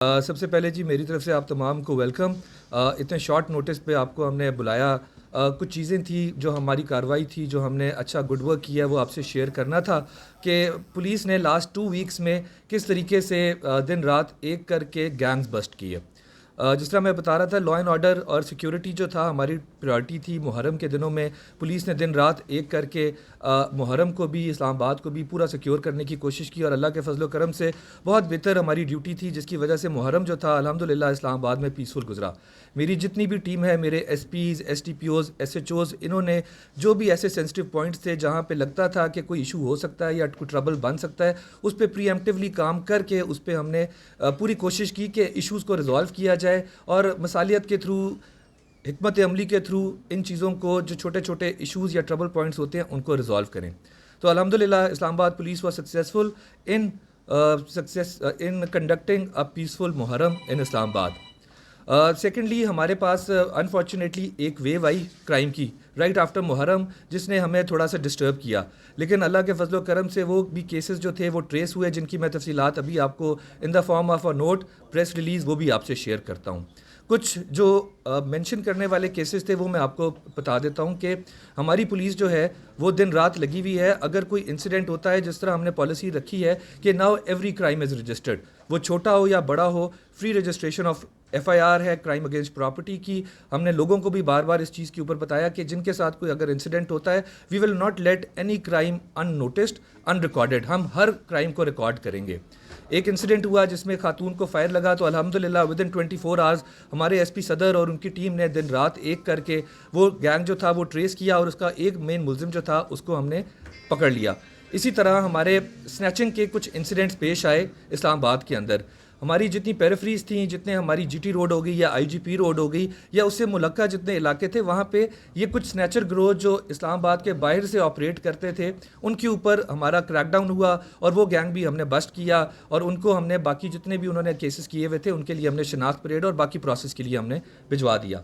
سب سے پہلے جی میری طرف سے آپ تمام کو ویلکم. اتنے شارٹ نوٹس پہ آپ کو ہم نے بلایا. کچھ چیزیں تھیں جو ہماری کارروائی تھی جو ہم نے اچھا گڈ ورک کیا وہ آپ سے شیئر کرنا تھا کہ پولیس نے لاسٹ 2 ویکس میں کس طریقے سے دن رات ایک کر کے گینگز بسٹ کیے. جس طرح میں بتا رہا تھا لا اینڈ آرڈر اور سیکیورٹی جو تھا ہماری پریورٹی تھی. محرم کے دنوں میں پولیس نے دن رات ایک کر کے محرم کو بھی اسلام آباد کو بھی پورا سیکیور کرنے کی کوشش کی اور اللہ کے فضل و کرم سے بہت بہتر ہماری ڈیوٹی تھی جس کی وجہ سے محرم جو تھا الحمدللہ اسلام آباد میں پیسفل گزرا. میری جتنی بھی ٹیم ہے, میرے S Ps, S T P Os, S H Os, انہوں نے جو بھی ایسے سینسٹیو پوائنٹس تھے جہاں پہ لگتا تھا کہ کوئی ایشو ہو سکتا ہے یا کوئی ٹربل بن سکتا ہے اس پہ پری ایمپٹیولی کام کر کے اس پہ ہم نے پوری کوشش کی کہ ایشوز کو ریزالو کیا جائے اور مثالیت کے تھرو, حکمت عملی کے تھرو ان چیزوں کو جو چھوٹے چھوٹے ایشوز یا ٹربل پوائنٹس ہوتے ہیں ان کو ریزالو کریں. تو الحمدللہ اسلام آباد police was successful in conducting a peaceful Muharram in اسلام آباد. سیکنڈلی ہمارے پاس انفارچونیٹلی ایک ویو آئی کرائم کی رائٹ آفٹر محرم جس نے ہمیں تھوڑا سا ڈسٹرب کیا, لیکن اللہ کے فضل و کرم سے وہ بھی کیسز جو تھے وہ ٹریس ہوئے جن کی میں تفصیلات ابھی آپ کو in the form of a note press release وہ بھی آپ سے شیئر کرتا ہوں. کچھ جو مینشن کرنے والے کیسز تھے وہ میں آپ کو بتا دیتا ہوں کہ ہماری پولیس جو ہے وہ دن رات لگی ہوئی ہے. اگر کوئی انسیڈنٹ ہوتا ہے جس طرح ہم نے پالیسی رکھی ہے کہ now every crime is registered, وہ چھوٹا ہو یا بڑا ہو, free registration of F I R ہے کرائم اگینسٹ پراپرٹی کی. ہم نے لوگوں کو بھی بار بار اس چیز کے اوپر بتایا کہ جن کے ساتھ کوئی اگر انسیڈنٹ ہوتا ہے we will not let any crime unnoticed unrecorded, ہم ہر کرائم کو ریکارڈ کریں گے. ایک انسیڈنٹ ہوا جس میں خاتون کو فائر لگا تو الحمدللہ ود ان 24 آورز ہمارے ایس پی صدر اور ان کی ٹیم نے دن رات ایک کر کے وہ گینگ جو تھا وہ ٹریس کیا اور اس کا ایک مین ملزم جو تھا اس کو ہم نے پکڑ لیا. اسی طرح ہمارے سنیچنگ کے کچھ انسیڈنٹس پیش آئے اسلام آباد کے اندر. ہماری جتنی پیریفریز تھیں, جتنے ہماری جی ٹی روڈ ہو گئی یا آئی جی پی روڈ ہو گئی یا اس سے ملکہ جتنے علاقے تھے وہاں پہ یہ کچھ سنیچر گروہ جو اسلام آباد کے باہر سے آپریٹ کرتے تھے ان کے اوپر ہمارا کریک ڈاؤن ہوا اور وہ گینگ بھی ہم نے بسٹ کیا اور ان کو ہم نے باقی جتنے بھی انہوں نے کیسز کیے ہوئے تھے ان کے لیے ہم نے شناخت پریڈ اور باقی پروسیس کے لیے ہم نے بھجوا دیا.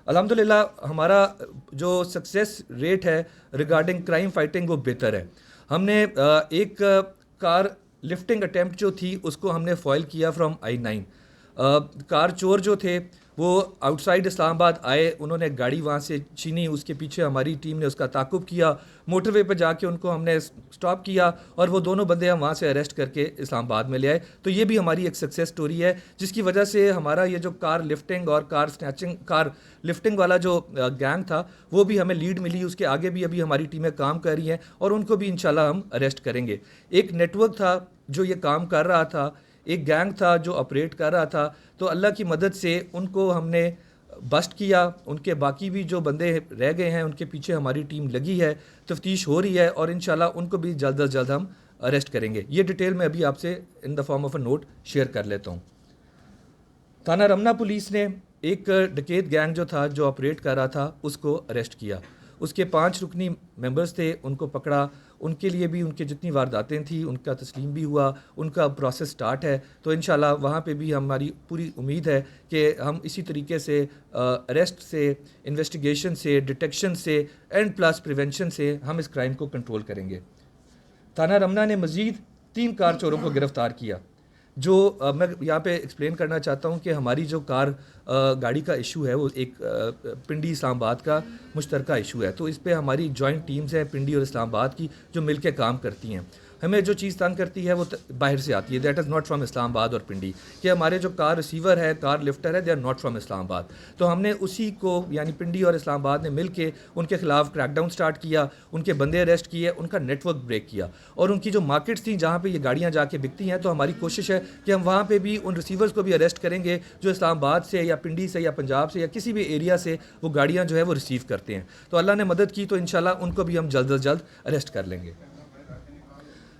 الحمدللہ ہمارا جو سکسیس ریٹ ہے ریگارڈنگ کرائم فائٹنگ وہ بہتر ہے. ہم نے ایک کار لفٹنگ اٹیمپٹ جو تھی اس کو ہم نے فوائل کیا فرام I-9. کار چور جو تھے وہ آؤٹ سائڈ اسلام آباد آئے, انہوں نے گاڑی وہاں سے چھینی, اس کے پیچھے ہماری ٹیم نے اس کا تعاقب کیا, موٹر وے پہ جا کے ان کو ہم نے اسٹاپ کیا اور وہ دونوں بندے ہم وہاں سے اریسٹ کر کے اسلام آباد میں لے آئے. تو یہ بھی ہماری ایک سکسیس سٹوری ہے جس کی وجہ سے ہمارا یہ جو کار لفٹنگ اور کار لفٹنگ والا جو گینگ تھا وہ بھی ہمیں لیڈ ملی. اس کے آگے بھی ابھی ہماری ٹیمیں کام کر رہی ہیں اور ان کو بھی انشاءاللہ ہم اریسٹ کریں گے. ایک نیٹ ورک تھا جو یہ کام کر رہا تھا, ایک گینگ تھا جو آپریٹ کر رہا تھا, تو اللہ کی مدد سے ان کو ہم نے بسٹ کیا. ان کے باقی بھی جو بندے رہ گئے ہیں ان کے پیچھے ہماری ٹیم لگی ہے, تفتیش ہو رہی ہے اور انشاءاللہ ان کو بھی جلد از جلد ہم اریسٹ کریں گے. یہ ڈیٹیل میں ابھی آپ سے in the form of a note share کر لیتا ہوں. تھانہ رمنا پولیس نے ایک ڈکیت گینگ جو تھا جو آپریٹ کر رہا تھا اس کو اریسٹ کیا. اس کے 5 رکنی ممبرز تھے, ان کو پکڑا. ان کے لیے بھی ان کے جتنی وارداتیں تھیں ان کا تسلیم بھی ہوا, ان کا پروسیس سٹارٹ ہے. تو انشاءاللہ وہاں پہ بھی ہماری پوری امید ہے کہ ہم اسی طریقے سے اریسٹ سے, انویسٹیگیشن سے, ڈیٹیکشن سے اینڈ پلس پریونشن سے ہم اس کرائم کو کنٹرول کریں گے. تھانہ رمنا نے مزید 3 کار چوروں کو گرفتار کیا. جو میں یہاں پہ ایکسپلین کرنا چاہتا ہوں کہ ہماری جو گاڑی کا ایشو ہے وہ ایک پنڈی اسلام آباد کا مشترکہ ایشو ہے. تو اس پہ ہماری جوائنٹ ٹیمز ہیں پنڈی اور اسلام آباد کی جو مل کے کام کرتی ہیں. ہمیں جو چیز تنگ کرتی ہے وہ باہر سے آتی ہے, دیٹ از ناٹ فرام اسلام آباد اور پنڈی, کہ ہمارے جو کار ریسیور ہے, کار لفٹر ہے, دے آر ناٹ فرام اسلام آباد. تو ہم نے اسی کو یعنی پنڈی اور اسلام آباد نے مل کے ان کے خلاف کریک ڈاؤن سٹارٹ کیا, ان کے بندے اریسٹ کیے, ان کا نیٹ ورک بریک کیا اور ان کی جو مارکیٹس تھیں جہاں پہ یہ گاڑیاں جا کے بکتی ہیں. تو ہماری کوشش ہے کہ ہم وہاں پہ بھی ان ریسیورز کو بھی اریسٹ کریں گے جو اسلام آباد سے یا پنڈی سے یا پنجاب سے یا کسی بھی ایریا سے وہ گاڑیاں جو ہے وہ ریسیو کرتے ہیں. تو اللہ نے مدد کی تو انشاءاللہ ان کو بھی ہم جلد از جلد اریسٹ کر لیں گے.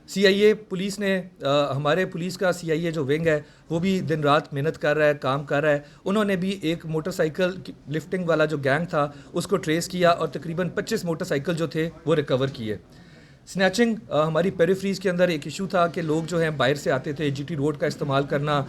سی آئی اے پولیس نے ہمارے پولیس کا سی آئی اے جو ونگ ہے وہ بھی دن رات محنت کر رہا ہے, کام کر رہا ہے. انہوں نے بھی ایک موٹر سائیکل لفٹنگ والا جو گینگ تھا اس کو ٹریس کیا اور تقریباً 25 موٹر سائیکل جو تھے وہ ریکور کیے. سنیچنگ ہماری پیریفریز کے اندر ایک ایشو تھا کہ لوگ جو ہیں باہر سے آتے تھے, جی ٹی روڈ کا استعمال کرنا,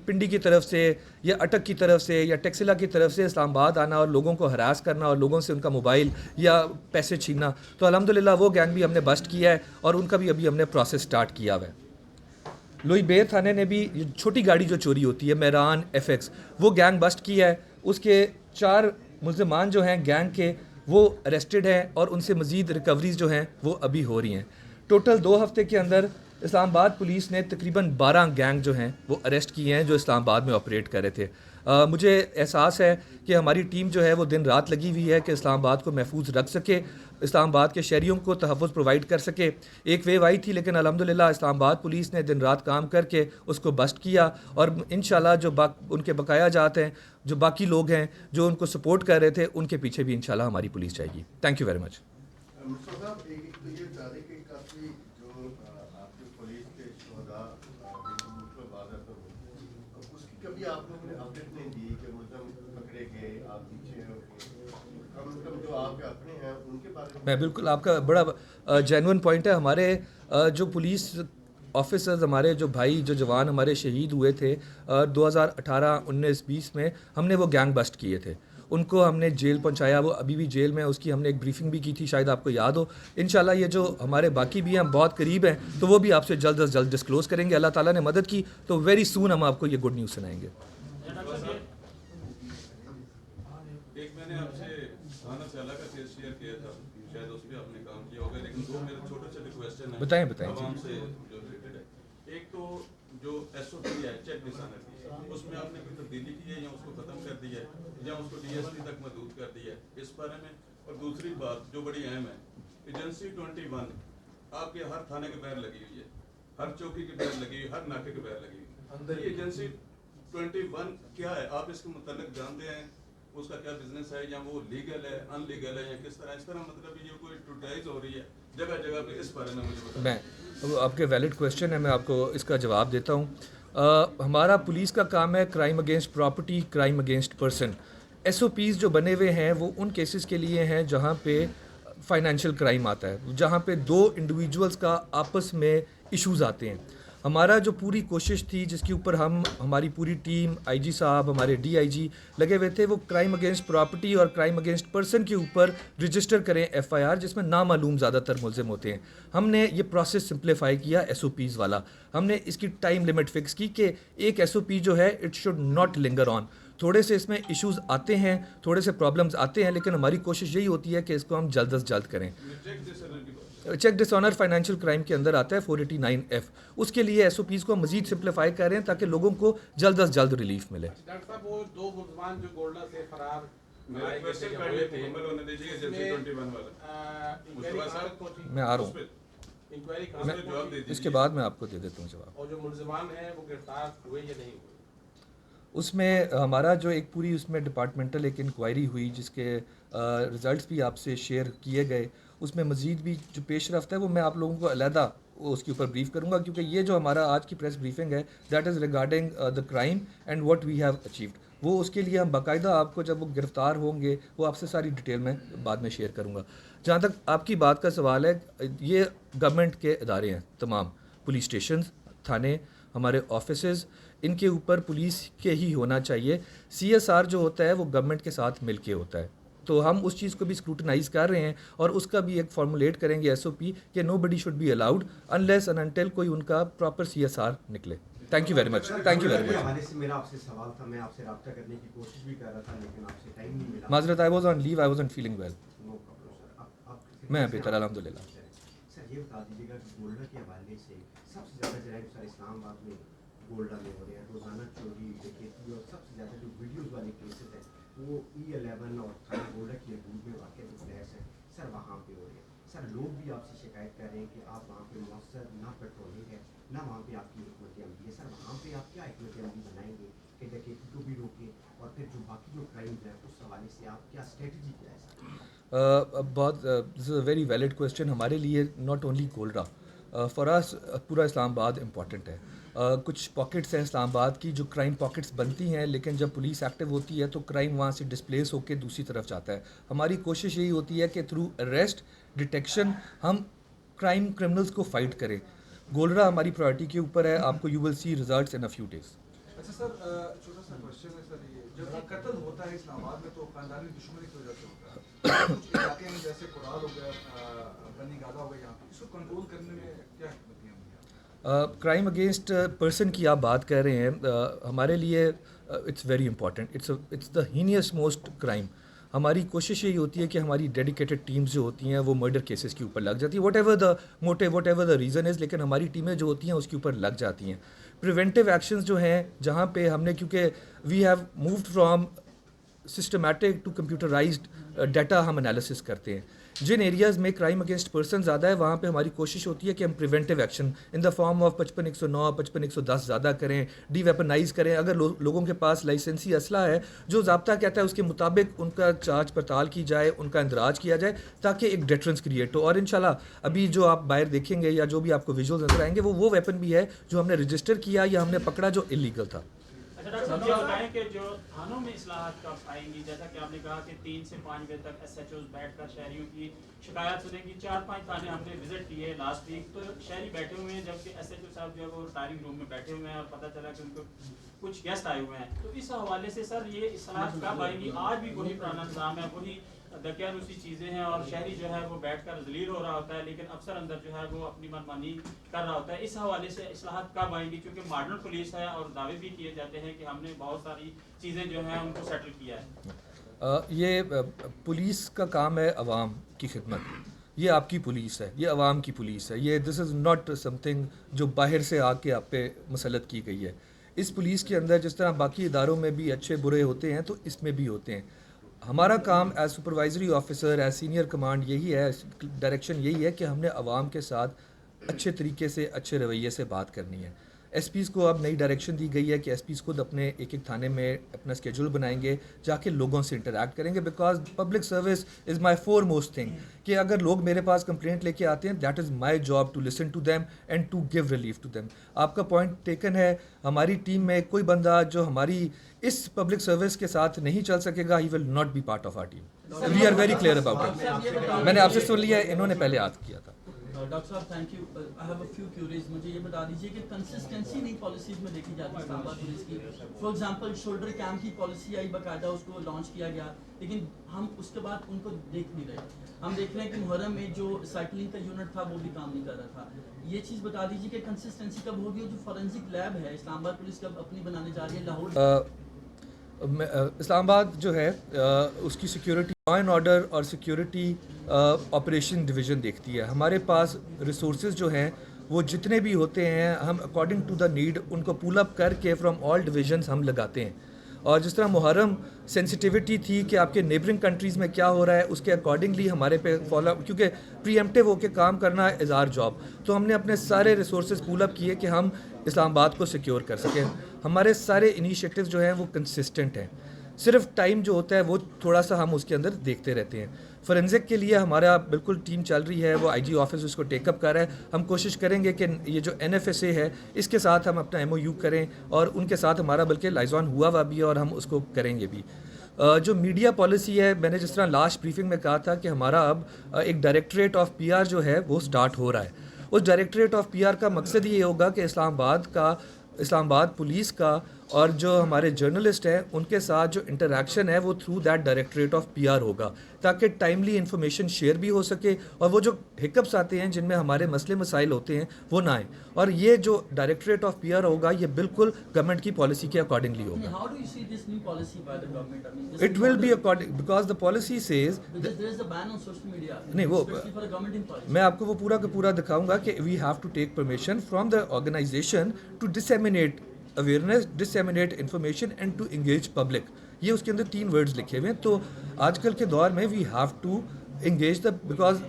پنڈی کی طرف سے یا اٹک کی طرف سے یا ٹیکسلا کی طرف سے اسلام آباد آنا اور لوگوں کو ہراس کرنا اور لوگوں سے ان کا موبائل یا پیسے چھیننا. تو الحمدللہ وہ گینگ بھی ہم نے بسٹ کیا ہے اور ان کا بھی ابھی ہم نے پروسیس سٹارٹ کیا ہوا ہے. لوئی بیر تھانے نے بھی چھوٹی گاڑی جو چوری ہوتی ہے میران ایف ایکس وہ گینگ بسٹ کیا ہے. اس کے 4 ملزمان جو ہیں گینگ کے وہ اریسٹڈ ہیں اور ان سے مزید ریکوریز جو ہیں وہ ابھی ہو رہی ہیں. ٹوٹل 2 ہفتے کے اندر اسلام آباد پولیس نے تقریباً 12 گینگ جو ہیں وہ اریسٹ کیے ہیں جو اسلام آباد میں آپریٹ کر رہے تھے. مجھے احساس ہے کہ ہماری ٹیم جو ہے وہ دن رات لگی ہوئی ہے کہ اسلام آباد کو محفوظ رکھ سکے, اسلام آباد کے شہریوں کو تحفظ پرووائڈ کر سکے. ایک ویو آئی تھی لیکن الحمدللہ اسلام آباد پولیس نے دن رات کام کر کے اس کو بسٹ کیا, اور انشاءاللہ جو ان کے بقایا جات ہیں, جو باقی لوگ ہیں جو ان کو سپورٹ کر رہے تھے, ان کے پیچھے بھی انشاءاللہ ہماری پولیس جائے گی. Thank you very much. Mustafa صاحب ایک تو یہ بتا دیں کہ کافی جو آپ کے پولیس کے شہداء اس کی کبھی آپ لوگوں نے اپڈیٹ نہیں دی کہ ملزم پکڑے گئے, آپ پیچھے ہو گئے, کم از کم جو آپ کے اپنے ہیں ان کے بارے میں بالکل, آپ کا بڑا جینون پوائنٹ ہے. ہمارے جو پولیس آفیسرز, ہمارے جو بھائی جو جوان ہمارے شہید ہوئے تھے 2018, 19, 20 میں, ہم نے وہ گینگ بسٹ کیے تھے. ان کو ہم نے جیل پہنچایا, وہ ابھی بھی جیل میں, اس کی ہم نے ایک بریفنگ بھی کی تھی, شاید آپ کو یاد ہو. انشاءاللہ یہ جو ہمارے باقی بھی ہیں بہت قریب ہیں تو وہ بھی آپ سے جلد از جلد ڈسکلوز کریں گے. اللہ تعالیٰ نے مدد کی تو ویری سون ہم آپ کو یہ گڈ نیوز سنائیں گے. ایک میں نے آپ سے تھانہ سیالہ کا کیس شیئر کیا تھا, شاید اس پہ آپ نے کام کیا ہوگا, لیکن 2 میرے چھوٹے چھوٹے کویسچن ہیں بتائیں عوام سے جو ریلیٹڈ ہے. ایک تو جو ایس او پی ہے چیک ڈسانر کی, اس میں آپ نے کوئی تبدیلی کی ہے یا اس کو ختم کر دیا ہے یا اس کو ڈی ایس پی تک محدود کر دیا ہے, اس بارے میں. اور دوسری بات جو بڑی اہم ہے, ایجنسی 21 آپ کے ہر تھانے کے باہر لگی ہوئی ہے, ہر چوکی کے باہر لگی ہوئی, ہر ناکے کے باہر لگی ہوئی. یہ ایجنسی 21 کیا ہے, آپ اس کے متعلق جانتے ہیں, اس کا کیا بزنس ہے, یا وہ لیگل ہے, ان لیگل ہے, یا کس طرح مطلب یہ کوئی ٹوٹائز ہو رہی ہے جگہ جگہ پہ, اس بارے میں مجھے بتائیں. میں آپ کے ویلڈ کویشچن ہے, میں آپ کو اس کا جواب دیتا ہوں. ہمارا پولیس کا کام ہے crime against property, crime against person. S O Ps جو بنے ہوئے ہیں وہ ان کیسز کے لیے ہیں جہاں پہ فائنینشیل کرائم آتا ہے, جہاں پہ 2 انڈیویجولز کا آپس میں ایشوز آتے ہیں. ہمارا جو پوری کوشش تھی جس کے اوپر ہماری پوری ٹیم, آئی جی صاحب, ہمارے ڈی آئی جی لگے ہوئے تھے, وہ کرائم اگینسٹ پراپرٹی اور کرائم اگینسٹ پرسن کے اوپر رجسٹر کریں ایف آئی آر, جس میں نامعلوم زیادہ تر ملزم ہوتے ہیں. ہم نے یہ پروسیس سمپلیفائی کیا ایس او پیز والا. ہم نے اس کی ٹائم لمٹ فکس کی کہ ایک ایس او پی جو ہے اٹ شوڈ ناٹ لنگر آن. تھوڑے سے اس میں ایشوز آتے ہیں, تھوڑے سے پرابلمز آتے ہیں, لیکن ہماری کوشش یہی ہوتی ہے کہ اس کو ہم جلد از جلد کریں. چیک ڈس آنر فائنینشیل کرائم کے اندر آتا ہے 489F. اس کے لیے ایس او پیز کو مزید سمپلیفائی کر رہے ہیں تاکہ لوگوں کو جلد از جلد ریلیف ملے. ڈاکٹر صاحب وہ 2 ملزمان جو گولڈا سے فرار میں آ رہا ہوں, اس کے بعد میں آپ کو دے دیتا ہوں جواب. اور جو ملزمان ہیں وہ گرفتار ہوئے یا نہیں ہوئے؟ اس میں ہمارا جو ایک پوری اس میں ڈپارٹمنٹل ایک انکوائری ہوئی جس کے رزلٹس بھی آپ سے شیئر کیے گئے. اس میں مزید بھی جو پیش رفت ہے وہ میں آپ لوگوں کو علیحدہ اس کے اوپر بریف کروں گا, کیونکہ یہ جو ہمارا آج کی پریس بریفنگ ہے that is regarding the crime and what we have achieved. وہ اس کے لیے ہم باقاعدہ آپ کو جب وہ گرفتار ہوں گے وہ آپ سے ساری ڈیٹیل میں بعد میں شیئر کروں گا. جہاں تک آپ کی بات کا سوال ہے, یہ گورنمنٹ کے ادارے ہیں تمام, پولیس اسٹیشنز, تھانے, ہمارے آفیسز, ان کے اوپر پولیس کے ہی ہونا چاہیے. سی ایس آر جو ہوتا ہے وہ گورنمنٹ کے ساتھ مل کے ہوتا ہے, تو ہم اس چیز کو بھی اسکروٹنائز کر رہے ہیں اور اس کا بھی ایک فارمولیٹ کریں گے ایس او پی کہ nobody should be allowed unless and until کوئی ان کا پراپر سی ایس آر نکلے. Thank you very much, thank you very much. حوالے سے میرا آپ سے سوال تھا, میں آپ سے رابطہ کرنے کی کوشش بھی کر رہا تھا لیکن آپ سے ٹائم نہیں ملا. معذرت, I was on leave, I was not feeling well. میں بہتر الحمدللہ. سر یہ بتا دیجیے گا کہ گولڈا کے حوالے سے سب سے زیادہ جرائم سر اسلام آباد میں گولڈا میں ہو رہے ہیں, روزانہ چوری, ڈکیتی, اور سب سے زیادہ جو ویڈیوز والے کیسز ہیں وہ E11 اور تھانہ گولڈا کی حدود میں واقع جو فلیٹس ہیں سر وہاں پہ ہو رہے ہیں. سر لوگ بھی آپ سے شکایت کر رہے ہیں کہ آپ وہاں پہ مؤثر نہ پیٹرولنگ ہے, نہ وہاں پہ آپ کی حکمت عملی ہے. سر وہاں پہ آپ کیا حکمت عملی بنائیں گے کہ ڈکیتی کو بھی روکیں, اور پھر جو باقی جو کرائمز ہیں اس حوالے سے آپ کیا اسٹریٹجی کیا ہے سر؟ بہت دس از اے ویری ویلڈ کویشچن. ہمارے لیے ناٹ اونلی گولڈا, فار اس پورا اسلام آباد امپورٹنٹ ہے. کچھ پاکٹس ہیں اسلام آباد کی جو کرائم پاکٹس بنتی ہیں, لیکن جب پولیس ایکٹیو ہوتی ہے تو کرائم وہاں سے ڈسپلیس ہو کے دوسری طرف جاتا ہے. ہماری کوشش یہی ہوتی ہے کہ تھرو اریسٹ ڈیٹیکشن ہم کرائم کرمنلز کو فائٹ کریں. گولڈا ہماری پرائرٹی کے اوپر ہے, آپ کو you will see results in a few days. اچھا سر, چھوٹا سا کوشچن ہے سر, یہ جب قتل ہوتا ہے اسلام آباد میں تو خاندانی دشمنی کی وجہ سے ہوتا ہے. کچھ علاقے ہیں جیسے کورال ہو گیا, بنی گالا ہو گیا, یہاں پہ اس کو کنٹرول کرنے میں کیا حکمت عملی ہے؟ کرائم اگینسٹ پرسن کی آپ بات کر رہے ہیں، ہمارے لیے it's very important, it's the heinous most crime. ہماری کوشش یہی ہوتی ہے کہ ہماری ڈیڈیکیٹڈ ٹیمز جو ہوتی ہیں وہ مرڈر کیسز کے اوپر لگ جاتی ہیں، what ever the motive, what ever the reason is, لیکن ہماری ٹیمیں جو ہوتی ہیں اس کے اوپر لگ جاتی ہیں. پریونٹیو ایکشنز جو ہیں جہاں پہ ہم نے، کیونکہ we have moved from systematic to computerised data ہم انالیسس کرتے ہیں. جن ایریاز میں کرائم اگینسٹ پرسن زیادہ ہے وہاں پہ ہماری کوشش ہوتی ہے کہ ہم preventive action in the form of 55-109 55-110 زیادہ کریں، ڈی ویپنائز کریں. اگر لوگوں کے پاس لائسنسی اسلحہ ہے، جو ضابطہ کہتا ہے اس کے مطابق ان کا جانچ پڑتال کی جائے، ان کا اندراج کیا جائے تاکہ ایک ڈیٹرنس کریٹ ہو. اور انشاءاللہ ابھی جو آپ باہر دیکھیں گے یا جو بھی آپ کو ویژولز نظر آئیں گے وہ ویپن بھی ہے جو ہم نے رجسٹر کیا یا ہم نے پکڑا جو انلیگل تھا. ڈاکٹر صاحب یہ بتائیں کہ جو تھانوں میں اصلاحات کب آئیں گی؟ جیسا کہ آپ نے کہا کہ 3 سے 5 بجے تک ایس ایچ اوز بیٹھ کر شہریوں کی شکایات سنیں گی. 4-5 تھانے ہم نے وزٹ کیے لاسٹ ویک، تو شہری بیٹھے ہوئے ہیں جبکہ ایس ایچ او صاحب جو ہے وہ ریٹائرنگ روم میں بیٹھے ہوئے ہیں اور پتہ چلا کہ ان کو کچھ گیسٹ آئے ہوئے ہیں. تو اس حوالے سے سر یہ اصلاحات کب آئیں گی؟ آج بھی وہی پرانا نظام ہے، وہی دقیانوسی چیزیں ہیں اور شہری جو ہے وہ بیٹھ کر ذلیل ہو رہا ہوتا ہے، لیکن افسر اندر جو ہے وہ اپنی منمانی کر رہا ہوتا ہے. اس حوالے سے اصلاحات کب آئیں گی؟ کیونکہ ماڈرن پولیس ہے اور دعوے بھی کیے جاتے ہیں کہ ہم نے بہت ساری چیزیں جو ہیں ان کو سیٹل کیا ہے. یہ پولیس کا کام ہے عوام کی خدمت، یہ آپ کی پولیس ہے، یہ عوام کی پولیس ہے. یہ دس از ناٹ سم تھنگ جو باہر سے آ کے آپ پہ مسلط کی گئی ہے. اس پولیس کے اندر جس طرح باقی اداروں میں بھی اچھے برے ہوتے ہیں تو اس میں بھی ہوتے ہیں. ہمارا کام as supervisory officer, as senior command یہی ہے، ڈائریکشن یہی ہے کہ ہم نے عوام کے ساتھ اچھے طریقے سے، اچھے رویے سے بات کرنی ہے. ایس پیز کو اب نئی ڈائریکشن دی گئی ہے کہ ایس پیز خود اپنے ایک تھانے میں اپنا اسکیجول بنائیں گے، جا کے لوگوں سے انٹریکٹ کریں گے، because public service is my foremost thing. کہ اگر لوگ میرے پاس کمپلینٹ لے کے آتے ہیں، that is my job to listen to them and to give relief to them. آپ کا پوائنٹ ٹیکن ہے. ہماری ٹیم میں کوئی بندہ جو ہماری اس پبلک سروس کے ساتھ نہیں چل سکے گا، he will not be part of our team. We are very clear about it. میں نے آپ سے سن لیا ہے، انہوں نے پہلے یاد کیا تھا. ڈاکٹر صاحب thank you. I have a few queries. مجھے یہ بتا دیجیے کہ کنسسٹنسی نئی پالیسیز میں دیکھی جاتی ہے اسلام آباد پولیس کی. فار ایگزامپل شولڈر کیمپ کی پالیسی آئی، باقاعدہ اس کو لانچ کیا گیا، لیکن ہم اس کے بعد ان کو دیکھ نہیں رہے. ہم دیکھ رہے ہیں کہ محرم میں جو سائیکلنگ کا یونٹ تھا وہ بھی کام نہیں کر رہا تھا. یہ چیز بتا دیجیے کہ کنسسٹنسی کب ہوگی، اور جو فورینسک لیب ہے اسلام آباد پولیس کب اپنی بنانے جا رہی ہے لاہور؟ اسلام آباد جو ہے اس کی سیکیورٹی، لا اینڈ آرڈر اور سیکیورٹی آپریشن ڈویژن دیکھتی ہے. ہمارے پاس ریسورسز جو ہیں وہ جتنے بھی ہوتے ہیں ہم اکارڈنگ ٹو دا نیڈ ان کو پول اپ کر کے فرام آل ڈویژنس ہم لگاتے ہیں. اور جس طرح محرم سینسٹیوٹی تھی کہ آپ کے نیبرنگ کنٹریز میں کیا ہو رہا ہے، اس کے اکارڈنگلی ہمارے پہ فالو اپ، کیونکہ پری ایمپٹیو ہو کے کام کرنا از آر جاب. تو ہم نے اپنے سارے ریسورسز پول اپ کیے کہ ہم اسلام آباد کو سیکیور کر سکیں. ہمارے سارے انیشیٹیوز جو ہیں وہ کنسسٹنٹ ہیں. صرف ٹائم جو ہوتا ہے وہ تھوڑا سا ہم اس کے اندر دیکھتے رہتے ہیں. فورینزک کے لیے ہمارا بالکل ٹیم چل رہی ہے، وہ آئی جی آفس اس کو ٹیک اپ کر رہا ہے. ہم کوشش کریں گے کہ یہ جو این ایف ایس اے ہے اس کے ساتھ ہم اپنا ایم او یو کریں، اور ان کے ساتھ ہمارا بلکہ لائزون ہوا بھی ہے اور ہم اس کو کریں گے بھی. جو میڈیا پالیسی ہے، میں نے جس طرح لاسٹ بریفنگ میں کہا تھا کہ ہمارا اب ایک ڈائریکٹریٹ آف پی آر جو ہے وہ سٹارٹ ہو رہا ہے. اس ڈائریکٹریٹ آف پی آر کا مقصد یہ ہوگا کہ اسلام آباد پولیس کا اور جو ہمارے جرنلسٹ ہیں ان کے ساتھ جو انٹریکشن ہے وہ through that directorate of P R ہوگا، تاکہ ٹائملی انفارمیشن شیئر بھی ہو سکے اور وہ جو ہکپس آتے ہیں جن میں ہمارے مسئلے مسائل ہوتے ہیں وہ نہ آئیں. اور یہ جو ڈائریکٹریٹ آف پی آر ہوگا یہ بالکل گورنمنٹ کی پالیسی کے اکارڈنگلی ہوگا. How do you see this new policy by the government? I mean, this It is will not be the- according, because the policy says There is a ban on social media. نہیں وہ especially for a government employee. میں آپ کو وہ پورا کا پورا دکھاؤں گا کہ we have to take permission from the organisation to disseminate awareness, disseminate information and to engage public. یہ اس کے اندر 3 ورڈز لکھے ہوئے ہیں. تو آج کل کے دور میں we have to engage the, because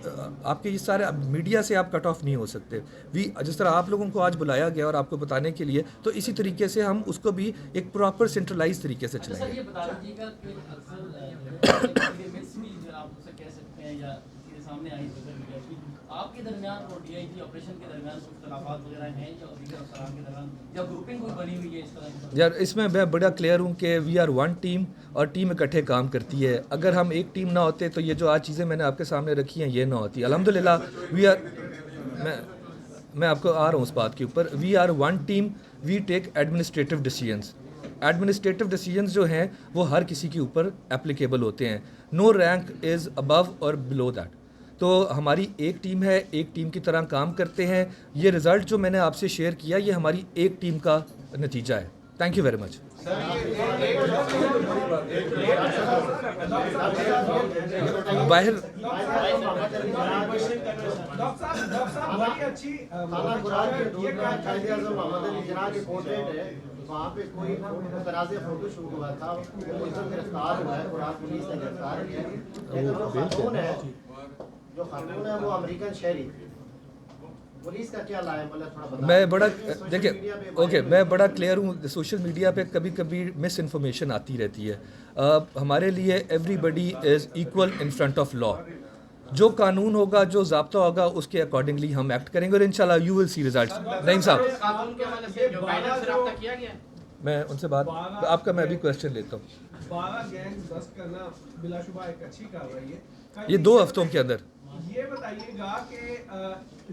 آپ کے یہ سارے میڈیا سے آپ کٹ آف نہیں ہو سکتے. جس طرح آپ لوگوں کو آج بلایا گیا اور آپ کو بتانے کے لیے، تو اسی طریقے سے ہم اس کو بھی ایک پراپر سینٹرلائز طریقے سے چلائیں سر گے. یہ بتا دیجیے گا کہ اکثر ایلیمنٹس بھی جو آپ اسے کہہ سکتے ہیں یا چیزیں سامنے آئی سوشل میڈیا کی، آپ کے درمیان اور ڈی آئی جی آپریشن کے درمیان کچھ اختلافات وغیرہ ہیں یا دیگر افسران کے درمیان یا گروپنگ کوئی بنی ہوئی ہے اس طرح؟ یار اس میں بڑا کلیئر ہوں کہ وی آر ون ٹیم اور ٹیم اکٹھے کام کرتی ہے. اگر ہم ایک ٹیم نہ ہوتے تو یہ جو آج چیزیں میں نے آپ کے سامنے رکھی ہیں یہ نہ ہوتی. الحمدللہ وی آر، میں آپ کو آ رہا ہوں اس بات کے اوپر. We are one team, we take administrative decisions. Administrative decisions جو ہیں وہ ہر کسی کے اوپر اپلیکیبل ہوتے ہیں. نو رینک از ابو اور بلو دیٹ. تو ہماری ایک ٹیم ہے, ایک ٹیم کی طرح کام کرتے ہیں. یہ رزلٹ جو میں نے آپ سے شیئر کیا یہ ہماری ایک ٹیم کا نتیجہ ہے. تھینک یو ویری مچ. باہر وہاں پہ کوئی تنازع فوٹو شوٹ ہوا تھا, وہ ملزم گرفتار ہوا ہے, قرآن پولیس نے گرفتار کیا ہے, لیکن جو خاتون ہے وہ امریکن شہری تھی. پولیس کا کیا لائے مطلب تھوڑا بتا. میں بڑا دیکھیں اوکے میں بڑا کلیئر ہوں. سوشل میڈیا پہ کبھی کبھی مس انفارمیشن آتی رہتی ہے. ہمارے لیے everybody is equal in front of law. جو قانون ہوگا, جو ضابطہ ہوگا, اس کے اکارڈنگلی ہم ایکٹ کریں گے اور انشاءاللہ یو ول سی ریزلٹس. نعیم صاحب میں ان سے بات, آپ کا میں ابھی کوشچن لیتا ہوں. 12 گینگ بسٹ کرنا بلا شبہ ایک اچھی کارروائی ہے. یہ 2 ہفتوں کے اندر. یہ بتائیے گا کہ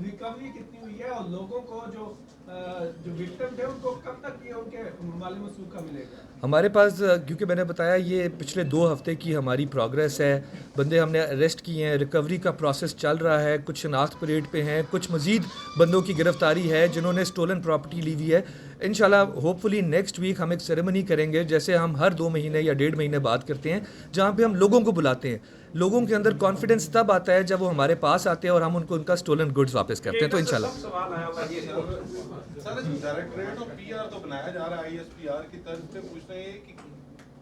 ریکوری کتنی ہوئی ہے اور لوگوں کو جو وکٹم تھے ان کو کب تک یہ ان کے مالی مسوخہ ملے گا؟ ہمارے پاس کیونکہ میں نے بتایا یہ پچھلے 2 ہفتے کی ہماری پروگریس ہے. بندے ہم نے اریسٹ کیے ہیں, ریکوری کا پروسیس چل رہا ہے, کچھ شناخت پریڈ پہ ہیں, کچھ مزید بندوں کی گرفتاری ہے جنہوں نے اسٹولن پراپرٹی لی ہوئی ہے. انشاءاللہ ہوپ فلی نیکسٹ ویک ہم ایک سیریمنی کریں گے جیسے ہم ہر 2 مہینے یا 1.5 مہینے بعد کرتے ہیں, جہاں پہ ہم لوگوں کو بلاتے ہیں. لوگوں کے اندر کانفیڈنس تب آتا ہے جب وہ ہمارے پاس آتے ہیں اور ہم ان کو ان کا اسٹولن گڈز واپس کرتے ہیں. تو انشاءاللہ سر ڈائریکٹریٹ آف پی آر تو بنایا جا رہا ہے آئی ایس پی آر کی طرف سے, پوچھ رہے ہیں کہ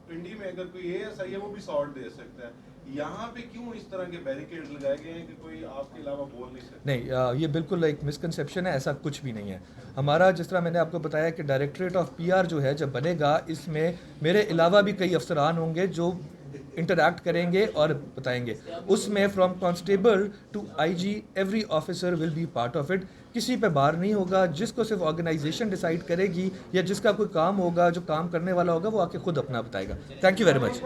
پنڈی میں اگر کوئی اے ایس آئی ہے وہ بھی سارٹ دے سکتا ہے, یہاں پہ کیوں اس طرح کے بیریکیڈ لگائے گئے ہیں کہ کوئی آپ کے علاوہ بول نہیں سکتا؟ نہیں, یہ بالکل ایک مسکنسیپشن ہے, ایسا کچھ بھی نہیں ہے. ہمارا جس طرح میں نے آپ کو بتایا کہ ڈائریکٹریٹ آف پی آر جو ہے جب بنے گا, اس میں میرے علاوہ بھی کئی افسران ہوں گے جو انٹریکٹ کریں گے اور بتائیں گے. اس میں from constable to I G every officer will be part of it. کسی پہ بار نہیں ہوگا. جس کو صرف آرگنائزیشن ڈیسائیڈ کرے گی یا جس کا کوئی کام ہوگا, جو کام کرنے والا ہوگا, وہ آ کے خود اپنا بتائے گا. Thank you very much.